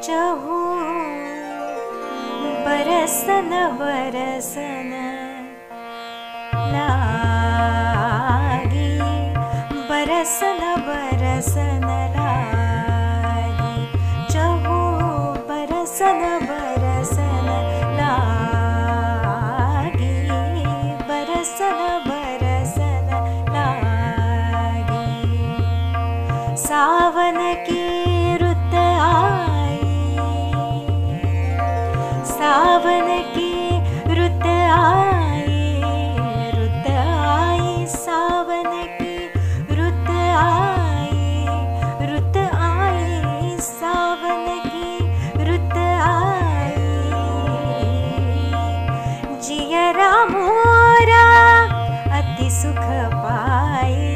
चहु बरसन बरसन लागी, बरसन बरसन लागी, चहु बरसन बरसन लागी, बरसन बरसन लागी। सावन की रुत आई, सावन की रुत आई, रुत आई, सावन की रुत आई, रुत आई, सावन की रुत आई। जियरा मोरा अति सुख पाए,